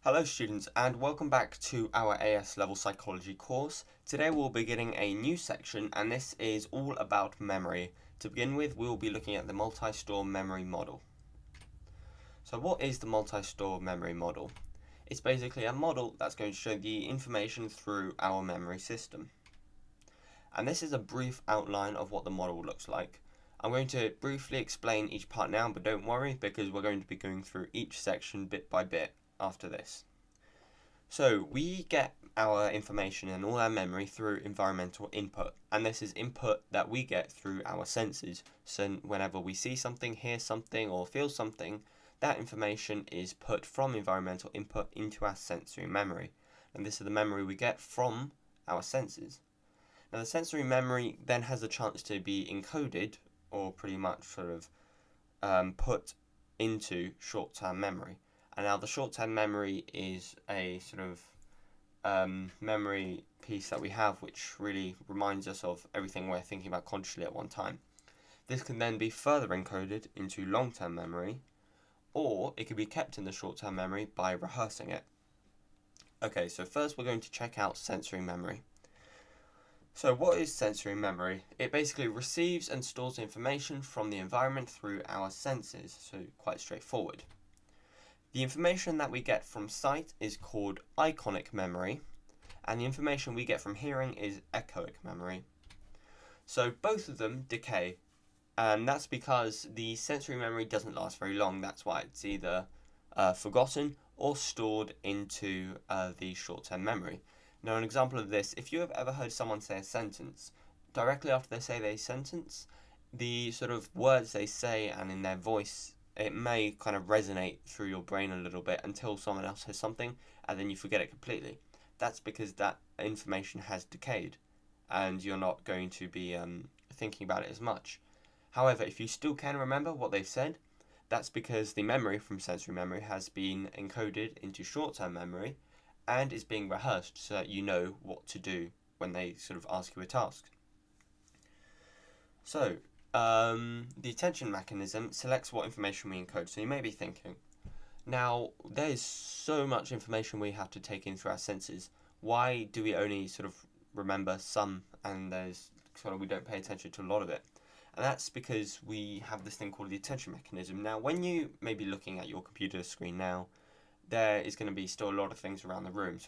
Hello students and welcome back to our AS level psychology course. Today we'll be beginning a new section and this is all about memory. To begin with, we'll be looking at the multi-store memory model. So what is the multi-store memory model? It's basically a model that's going to show the information through our memory system. And this is a brief outline of what the model looks like. I'm going to briefly explain each part now, but don't worry because we're going to be going through each section bit by bit after this. So we get our information and all our memory through environmental input, and this is input that we get through our senses. So whenever we see something, hear something, or feel something, that information is put from environmental input into our sensory memory, and this is the memory we get from our senses. Now the sensory memory then has a chance to be encoded, or pretty much put into short-term memory. And now the short-term memory is a memory piece that we have which really reminds us of everything we're thinking about consciously at one time. This can then be further encoded into long-term memory, or it can be kept in the short-term memory by rehearsing it. Okay, so first we're going to check out sensory memory. So what is sensory memory? It basically receives and stores information from the environment through our senses, so quite straightforward. The information that we get from sight is called iconic memory, and the information we get from hearing is echoic memory. So both of them decay, and that's because the sensory memory doesn't last very long. That's why it's either forgotten or stored into the short-term memory. Now, an example of this, if you have ever heard someone say a sentence, directly after they say their sentence, the sort of words they say and in their voice, it may kind of resonate through your brain a little bit until someone else says something and then you forget it completely. That's because that information has decayed and you're not going to be thinking about it as much. However, if you still can remember what they've said, that's because the memory from sensory memory has been encoded into short-term memory and is being rehearsed so that you know what to do when they sort of ask you a task. So, the attention mechanism selects what information we encode. So you may be thinking, now there is so much information we have to take in through our senses. Why do we only sort of remember some and we don't pay attention to a lot of it? And that's because we have this thing called the attention mechanism. Now, when you may be looking at your computer screen now, there is going to be still a lot of things around the room.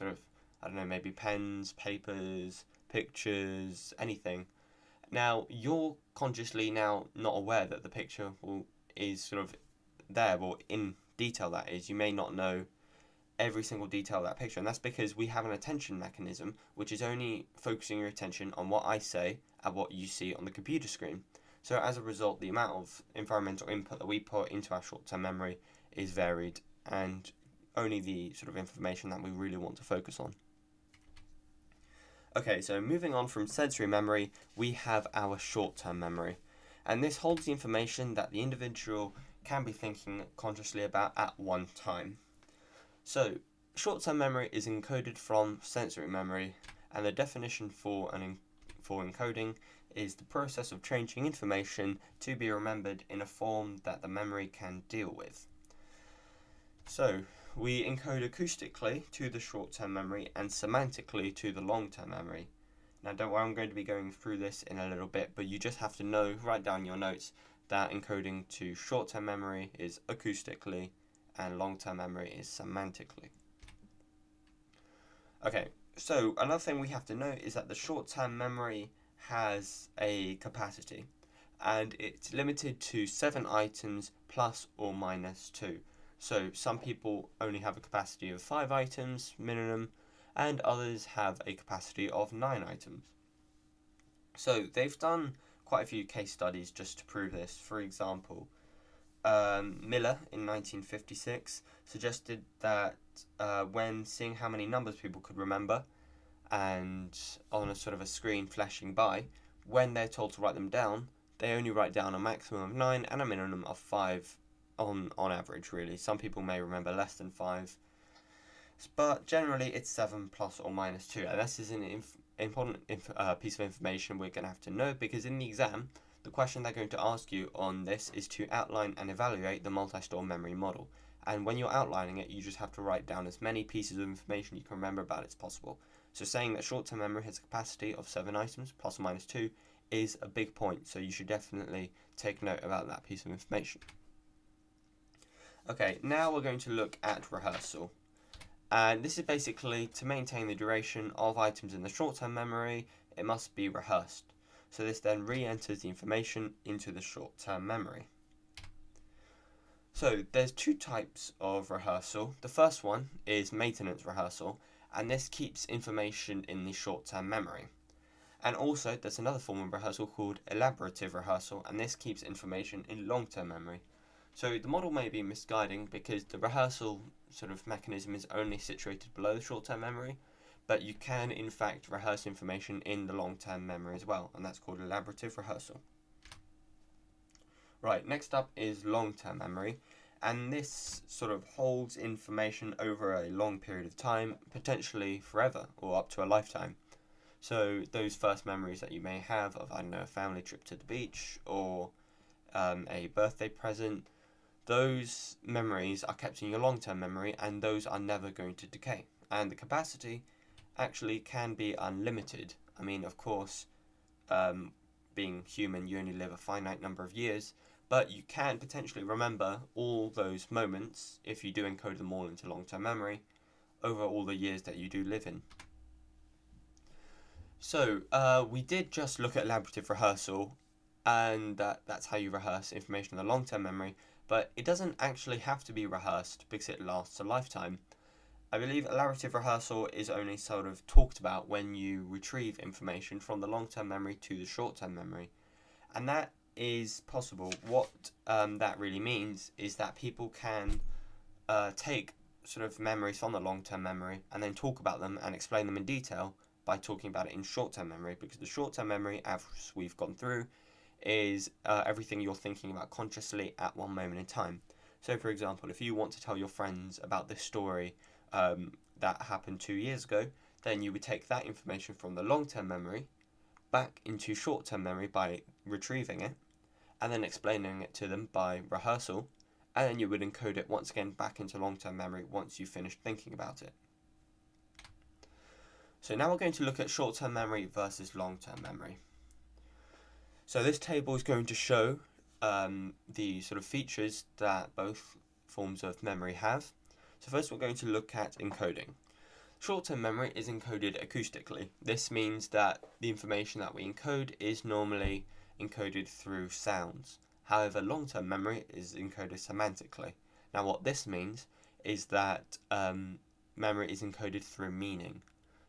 Maybe pens, papers, pictures, anything. Now, you're consciously now not aware that the picture is sort of there, or in detail that is. You may not know every single detail of that picture, and that's because we have an attention mechanism which is only focusing your attention on what I say and what you see on the computer screen. So as a result, the amount of environmental input that we put into our short-term memory is varied and only the sort of information that we really want to focus on. Okay, so moving on from sensory memory, we have our short-term memory. And this holds the information that the individual can be thinking consciously about at one time. So, short-term memory is encoded from sensory memory, and the definition for encoding is the process of changing information to be remembered in a form that the memory can deal with. So, we encode acoustically to the short-term memory and semantically to the long-term memory. Now don't worry, I'm going to be going through this in a little bit, but you just have to know, write down your notes, that encoding to short-term memory is acoustically and long-term memory is semantically. Okay, so another thing we have to know is that the short-term memory has a capacity, and it's limited to 7 items plus or minus 2. So some people only have a capacity of 5 items minimum, and others have a capacity of 9 items. So they've done quite a few case studies just to prove this. For example, Miller in 1956 suggested that when seeing how many numbers people could remember and on a sort of a screen flashing by, when they're told to write them down, they only write down a maximum of 9 and a minimum of 5 on average, really. Some people may remember less than 5, but generally it's 7 plus or minus 2. And this is an important piece of information we're going to have to know, because in the exam, the question they're going to ask you on this is to outline and evaluate the multi-store memory model. And when you're outlining it, you just have to write down as many pieces of information you can remember about it as possible. So saying that short-term memory has a capacity of 7 items, plus or minus 2, is a big point, so you should definitely take note about that piece of information. Okay, now we're going to look at rehearsal. And this is basically to maintain the duration of items in the short-term memory, it must be rehearsed. So this then re-enters the information into the short-term memory. So there's two types of rehearsal. The first one is maintenance rehearsal, and this keeps information in the short-term memory. And also there's another form of rehearsal called elaborative rehearsal, and this keeps information in long-term memory. So the model may be misguiding because the rehearsal sort of mechanism is only situated below the short-term memory, but you can in fact rehearse information in the long-term memory as well, and that's called elaborative rehearsal. Right, next up is long-term memory, and this sort of holds information over a long period of time, potentially forever or up to a lifetime. So those first memories that you may have of, I don't know, a family trip to the beach or a birthday present, those memories are kept in your long-term memory, and those are never going to decay. And the capacity actually can be unlimited. I mean, of course, being human, you only live a finite number of years, but you can potentially remember all those moments, if you do encode them all into long-term memory, over all the years that you do live in. So, we did just look at elaborative rehearsal, and that's how you rehearse information in the long-term memory, but it doesn't actually have to be rehearsed because it lasts a lifetime. I believe elaborative rehearsal is only sort of talked about when you retrieve information from the long-term memory to the short-term memory, and that is possible. What that really means is that people can take sort of memories from the long-term memory and then talk about them and explain them in detail by talking about it in short-term memory, because the short-term memory, as we've gone through, is everything you're thinking about consciously at one moment in time. So for example, if you want to tell your friends about this story that happened 2 years ago, then you would take that information from the long-term memory back into short-term memory by retrieving it, and then explaining it to them by rehearsal, and then you would encode it once again back into long-term memory once you finished thinking about it. So now we're going to look at short-term memory versus long-term memory. So this table is going to show the sort of features that both forms of memory have. So first we're going to look at encoding. Short-term memory is encoded acoustically. This means that the information that we encode is normally encoded through sounds. However, long-term memory is encoded semantically. Now what this means is that memory is encoded through meaning.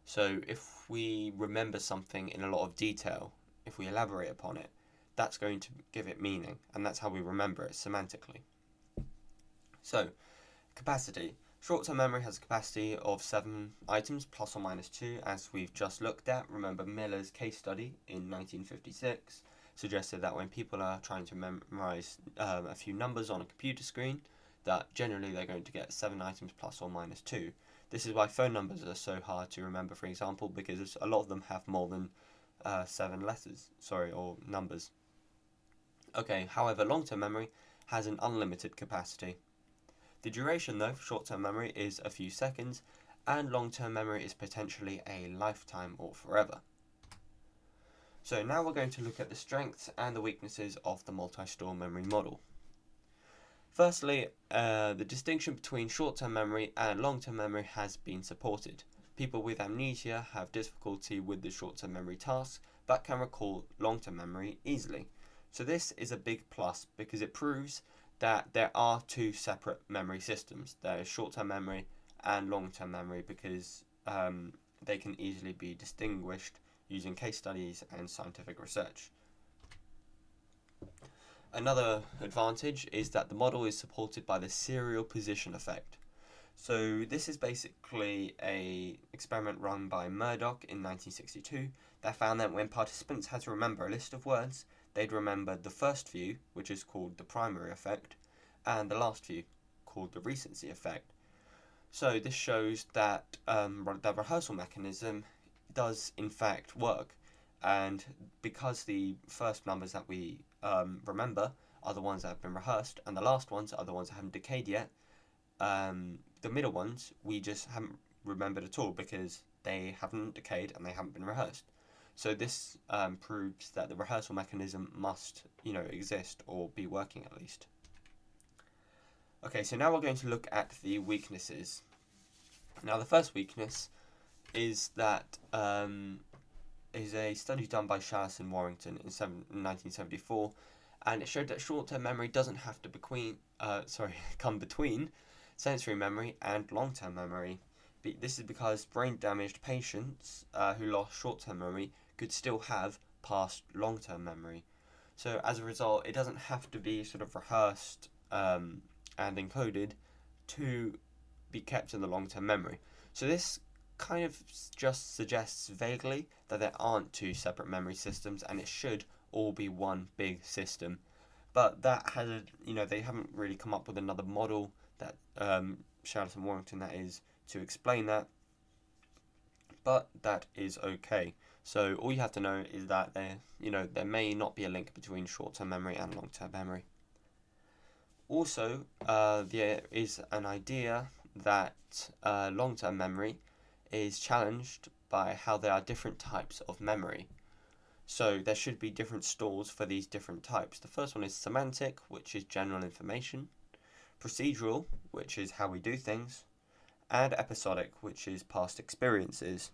So if we remember something in a lot of detail, if we elaborate upon it, that's going to give it meaning, and that's how we remember it semantically. So, capacity. Short-term memory has a capacity of 7 items, plus or minus 2, as we've just looked at. Remember, Miller's case study in 1956 suggested that when people are trying to memorize a few numbers on a computer screen, that generally they're going to get 7 items plus or minus 2. This is why phone numbers are so hard to remember, for example, because a lot of them have more than 7 letters, or numbers. Okay, however, long-term memory has an unlimited capacity. The duration, though, for short-term memory is a few seconds, and long-term memory is potentially a lifetime or forever. So now we're going to look at the strengths and the weaknesses of the multi-store memory model. Firstly, the distinction between short-term memory and long-term memory has been supported. People with amnesia have difficulty with the short-term memory tasks, but can recall long-term memory easily. So this is a big plus because it proves that there are two separate memory systems. There is short-term memory and long-term memory because they can easily be distinguished using case studies and scientific research. Another advantage is that the model is supported by the serial position effect. So this is basically an experiment run by Murdoch in 1962 that found that when participants had to remember a list of words, they'd remember the first few, which is called the primary effect, and the last few, called the recency effect. So this shows that the rehearsal mechanism does in fact work, and because the first numbers that we remember are the ones that have been rehearsed, and the last ones are the ones that haven't decayed yet, the middle ones we just haven't remembered at all because they haven't decayed and they haven't been rehearsed. So this proves that the rehearsal mechanism must, exist or be working at least. Okay, so now we're going to look at the weaknesses. Now the first weakness is that is a study done by Chalice and Warrington in 1974, and it showed that short-term memory doesn't have to come between sensory memory and long-term memory. This is because brain-damaged patients who lost short-term memory could still have past long-term memory. So as a result, it doesn't have to be sort of rehearsed and encoded to be kept in the long-term memory. So this kind of just suggests vaguely that there aren't two separate memory systems and it should all be one big system. But that has they haven't really come up with another model that Chalice and Warrington, that is, to explain that. But that is okay. So all you have to know is that there may not be a link between short-term memory and long-term memory. Also, there is an idea that long-term memory is challenged by how there are different types of memory. So there should be different stores for these different types. The first one is semantic, which is general information, procedural, which is how we do things, and episodic, which is past experiences.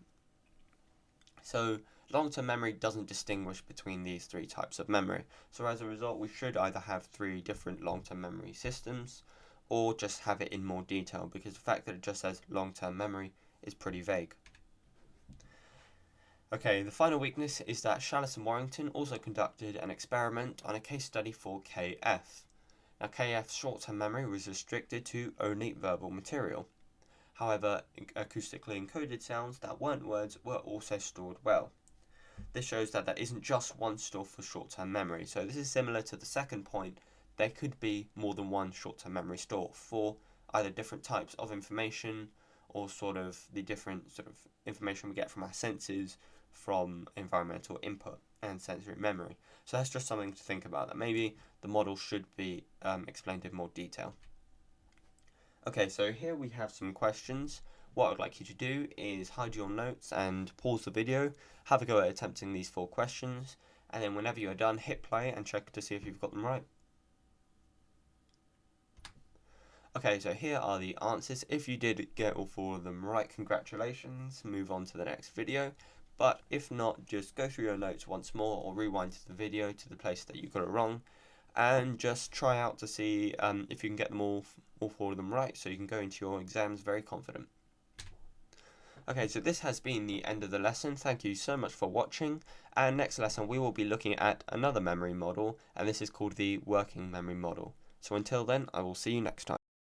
So long-term memory doesn't distinguish between these three types of memory. So as a result, we should either have three different long-term memory systems or just have it in more detail, because the fact that it just says long-term memory is pretty vague. Okay, the final weakness is that Chalice and Warrington also conducted an experiment on a case study for KF. Now, KF's short-term memory was restricted to only verbal material. However, acoustically encoded sounds that weren't words were also stored well. This shows that there isn't just one store for short-term memory. So this is similar to the second point. There could be more than one short-term memory store for either different types of information or sort of the different sort of information we get from our senses, from environmental input and sensory memory. So that's just something to think about, that maybe the model should be explained in more detail. Okay, so here we have some questions. What I'd like you to do is hide your notes and pause the video, have a go at attempting these 4 questions, and then whenever you are done, hit play and check to see if you've got them right. Okay, so here are the answers. If you did get all 4 of them right, congratulations, move on to the next video. But if not, just go through your notes once more or rewind the video to the place that you got it wrong, and just try out to see if you can get them all 4 of them right, so you can go into your exams very confident. Okay, so this has been the end of the lesson. Thank you so much for watching, and next lesson we will be looking at another memory model, and this is called the working memory model. So until then, I will see you next time.